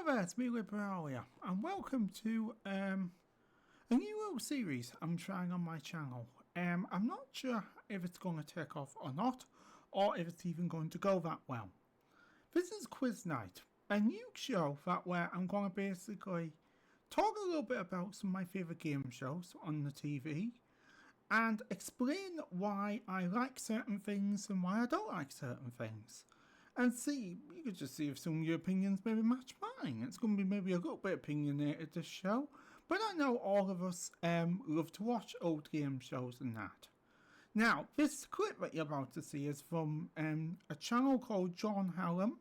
Hello there, it's me Liberalia, and welcome to a new little series I'm trying on my channel. I'm not sure if it's going to take off or not, or if it's even going to go that well. This is Quiz Night, a new show that where I'm going to basically talk a little bit about some of my favourite game shows on the TV, and explain why I like certain things and why I don't like certain things. And see, you could just see if some of your opinions maybe match mine. It's going to be maybe a little bit opinionated, this show. But I know all of us love to watch old game shows and that. Now, this clip that you're about to see is from a channel called John Hallam.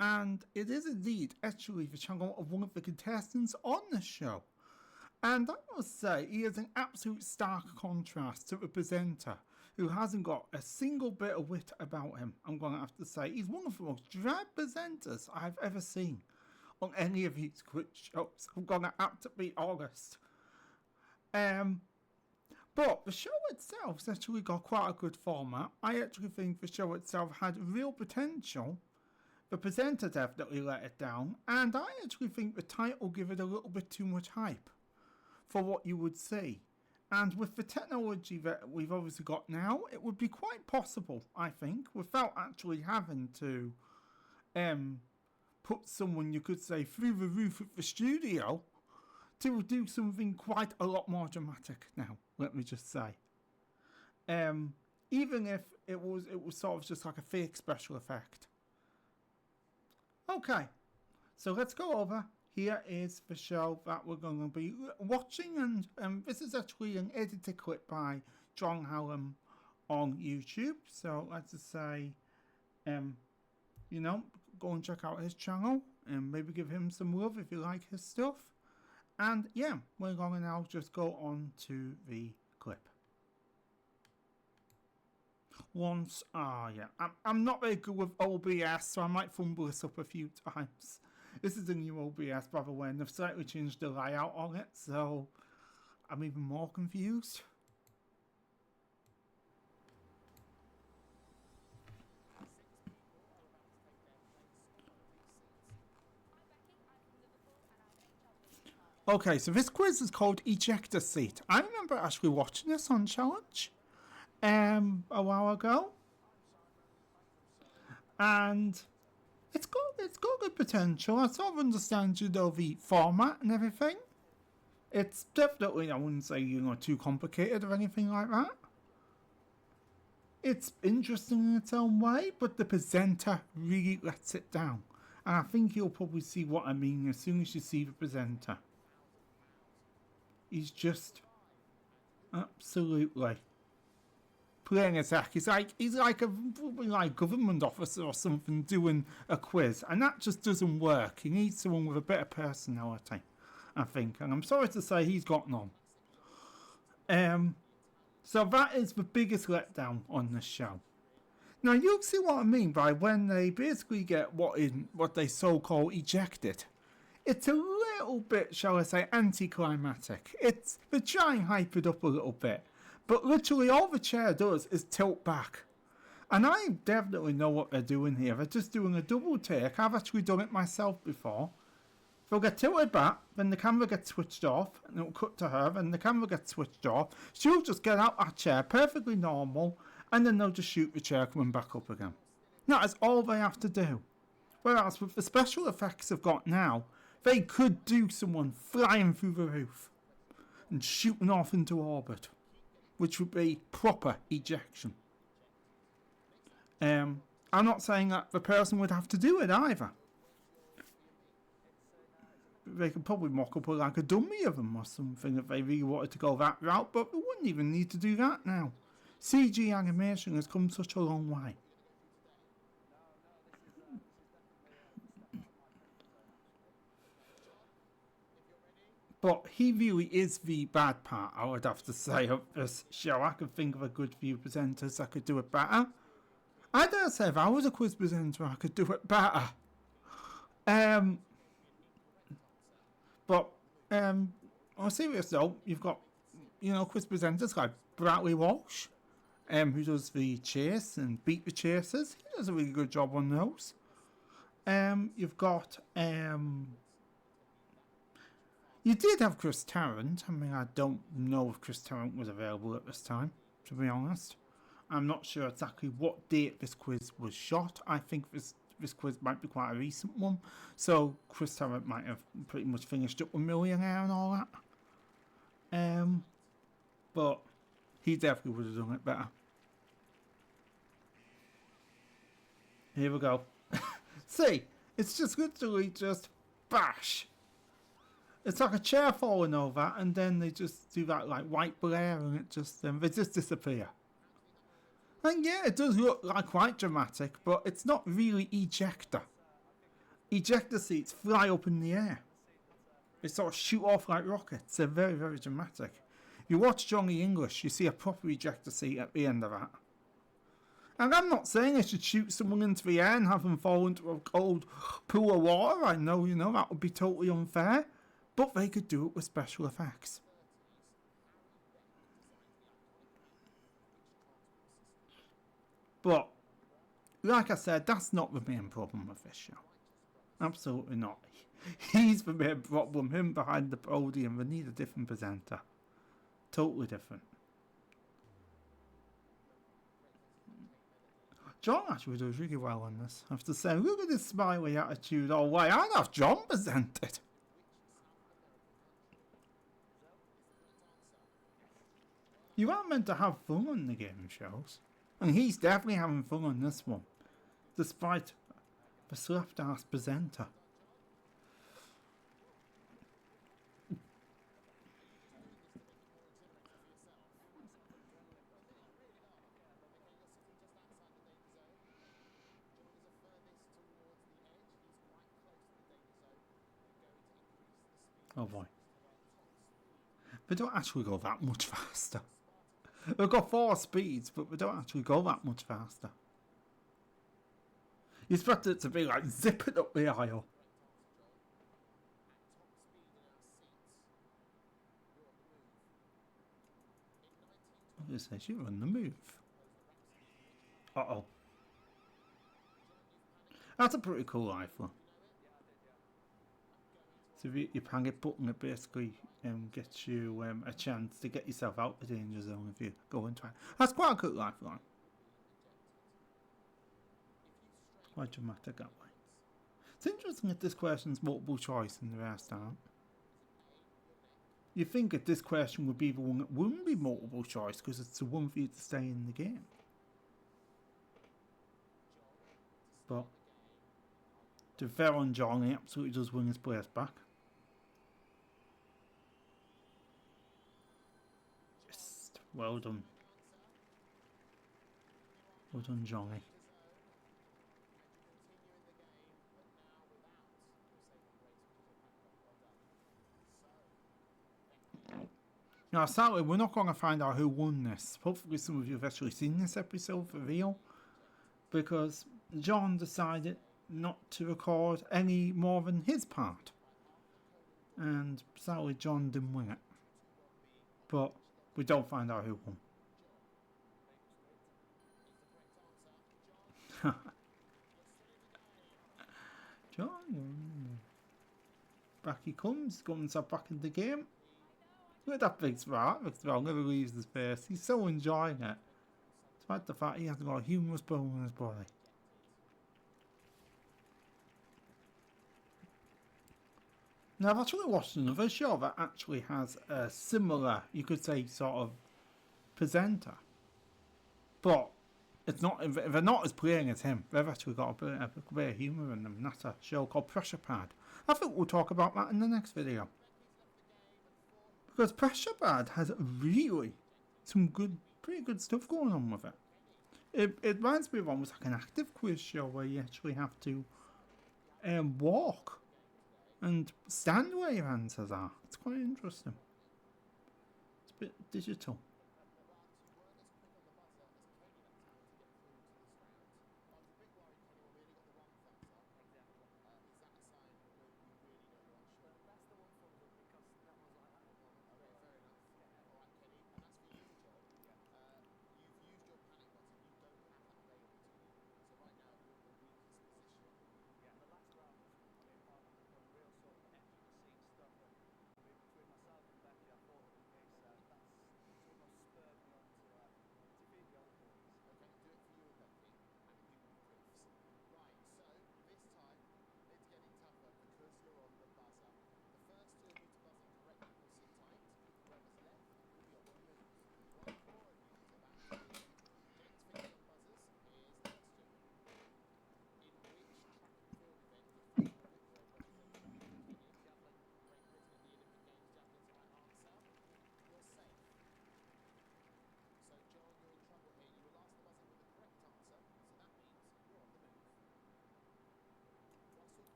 And it is indeed actually the channel of one of the contestants on the show. And I must say, he is an absolute stark contrast to the presenter, who hasn't got a single bit of wit about him, I'm going to have to say. He's one of the most drab presenters I've ever seen on any of these quiz shows. I'm going to have to be honest. But the show itself has actually got quite a good format. I actually think the show itself had real potential. The presenter definitely let it down. And I actually think the title gave it a little bit too much hype for what you would see. And with the technology that we've obviously got now, it would be quite possible, I think, without actually having to put someone, you could say, through the roof of the studio, to do something quite a lot more dramatic now, let me just say. Even if it was sort of just like a fake special effect. Okay, so let's go over. Here is the show that we're going to be watching, and this is actually an edited clip by John Hallam on YouTube. So let's just say, you know, go and check out his channel and maybe give him some love if you like his stuff. And yeah, we're going to now just go on to the clip. I'm not very good with OBS, so I might fumble this up a few times. This is a new OBS, by the way, and they've slightly changed the layout on it, so I'm even more confused. Okay, so this quiz is called Ejector Seat. I remember actually watching this on Challenge a while ago, and it's got good potential. I sort of understand, you know, the format and everything. It's definitely, I wouldn't say, you know, too complicated or anything like that. It's interesting in its own way, but the presenter really lets it down. And I think you'll probably see what I mean as soon as you see the presenter. He's just absolutely playing attack. He's like a probably like government officer or something doing a quiz, and that just doesn't work. He needs someone with a bit of personality, I think, and I'm sorry to say he's got none. So that is the biggest letdown on this show. Now you'll see what I mean by when they basically get what they so-called ejected. It's a little bit, shall I say, anticlimactic. They're trying to hype it up a little bit. But literally all the chair does is tilt back. And I definitely know what they're doing here. They're just doing a double take. I've actually done it myself before. They'll get tilted back, then the camera gets switched off, and it'll cut to her, then the camera gets switched off. She'll just get out that chair, perfectly normal, and then they'll just shoot the chair coming back up again. That is all they have to do. Whereas with the special effects they've got now, they could do someone flying through the roof and shooting off into orbit, which would be proper ejection. I'm not saying that the person would have to do it either. They could probably mock up like a dummy of them or something if they really wanted to go that route, but they wouldn't even need to do that now. CG animation has come such a long way. But he really is the bad part, I would have to say, of this show. I could think of a good few presenters that could do it better. I dare say if I was a quiz presenter, I could do it better. But on a serious note, you've got, you know, quiz presenters like Bradley Walsh, who does the chase and beat the chasers. He does a really good job on those. You've got you did have Chris Tarrant. I mean, I don't know if Chris Tarrant was available at this time, to be honest. I'm not sure exactly what date this quiz was shot. I think this quiz might be quite a recent one, so Chris Tarrant might have pretty much finished up with Millionaire and all that. But he definitely would have done it better. Here we go. See, it's just literally just bash. It's like a chair falling over, and then they just do that like white glare, and it just they just disappear. And yeah, it does look like quite dramatic, but it's not really ejector. Ejector seats fly up in the air. They sort of shoot off like rockets. They're very, very dramatic. You watch Johnny English, you see a proper ejector seat at the end of that. And I'm not saying they should shoot someone into the air and have them fall into a cold pool of water. I know, that would be totally unfair. But they could do it with special effects. But, like I said, that's not the main problem with this show. Absolutely not. He's the main problem. Him behind the podium. They need a different presenter. Totally different. John actually does really well on this. I have to say, look at this smiley attitude. Oh, why? I'd have John present it. You are meant to have fun on the game shows. And he's definitely having fun on this one. Despite the slapped ass presenter. Oh boy. They don't actually go that much faster. They've got 4 speeds, but they don't actually go that much faster. You expect it to be like zipping up the aisle. It says you're on the move. Uh-oh. That's a pretty cool rifle. So if you panic button, it basically gets you a chance to get yourself out of the danger zone if you go into it. That's quite a cool rifle. Quite dramatic that way. It's interesting that this question's multiple choice and the rest aren't. You'd think that this question would be the one that wouldn't be multiple choice because it's the one for you to stay in the game. But to fair on John, he absolutely does win his place back. Just well done. Well done, Johnny. Now, sadly, we're not going to find out who won this. Hopefully some of you have actually seen this episode for real. Because John decided not to record any more than his part. And sadly, John didn't win it. But we don't find out who won. John. Back he comes. Got himself back in the game. Look at that big smile. Well, never leaves his face. He's so enjoying it. Despite the fact he hasn't got a humorous bone in his body. Now, I've actually watched another show that actually has a similar, you could say, sort of presenter. But it's not. They're not as playing as him. They've actually got a bit of humour in them. And that's a show called Pressure Pad. I think we'll talk about that in the next video. Because Pressure Pad has really some pretty good stuff going on with it. It reminds me of almost like an active quiz show where you actually have to walk and stand where your answers are. It's quite interesting. It's a bit digital.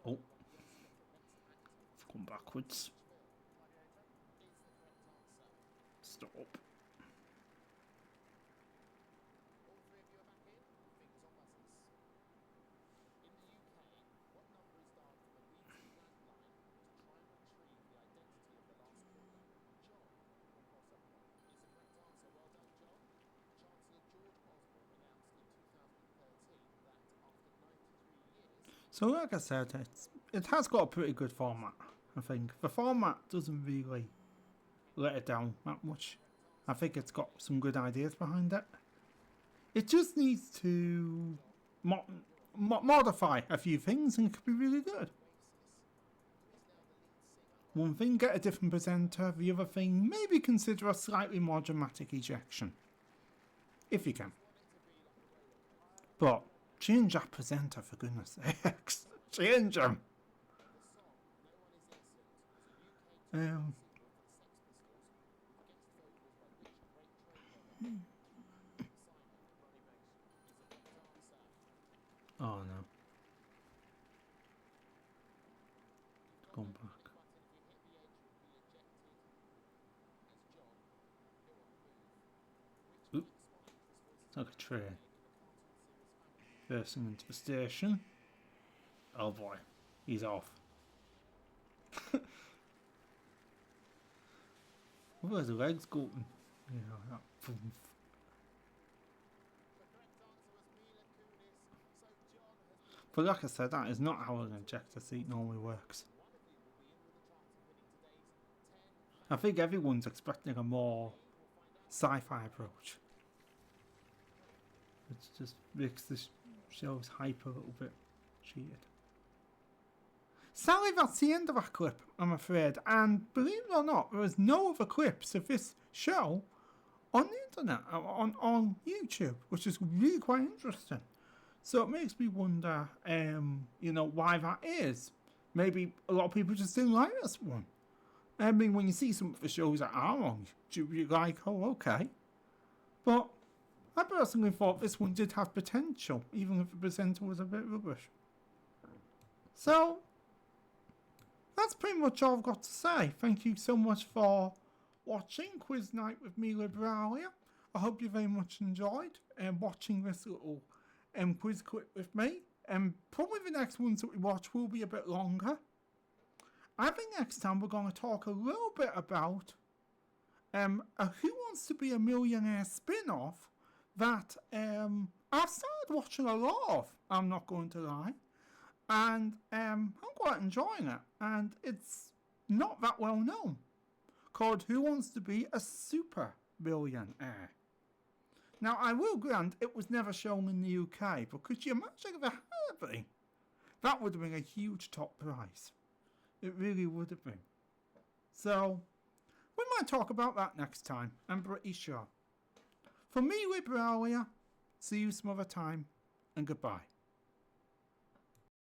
Oh. It's gone backwards. Stop. So like I said, it has got a pretty good format, I think. The format doesn't really let it down that much. I think it's got some good ideas behind it. It just needs to modify a few things and it could be really good. One thing, get a different presenter. The other thing, maybe consider a slightly more dramatic ejection. If you can. But change that presenter, for goodness sakes. Change him. Oh no. Gone back. Oop. It's like a train. Bursting into the station. Oh boy. He's off. Where's the legs going? Yeah, that. But like I said, that is not how an ejector seat normally works. I think everyone's expecting a more sci-fi approach. It just makes the show's hype a little bit cheated. Sadly, that's the end of that clip, I'm afraid. And believe it or not, there is no other clips of this show on the internet, on YouTube, which is really quite interesting. So it makes me wonder, why that is. Maybe a lot of people just didn't like this one. I mean, when you see some of the shows that are on YouTube, you're like, oh, okay. But I personally thought this one did have potential, even if the presenter was a bit rubbish. So, that's pretty much all I've got to say. Thank you so much for watching Quiz Night with me, Liberalia. I hope you very much enjoyed watching this little quiz clip with me. Probably the next ones that we watch will be a bit longer. I think next time we're going to talk a little bit about a Who Wants to Be a Millionaire spin-off that I've started watching a lot of, I'm not going to lie. And I'm quite enjoying it. And it's not that well known. Called Who Wants to Be a Super Billionaire. Now, I will grant it was never shown in the UK, but could you imagine if it had been? That would have been a huge top prize. It really would have been. So, we might talk about that next time, I'm pretty sure. For me, Liberalia, see you some other time, and goodbye.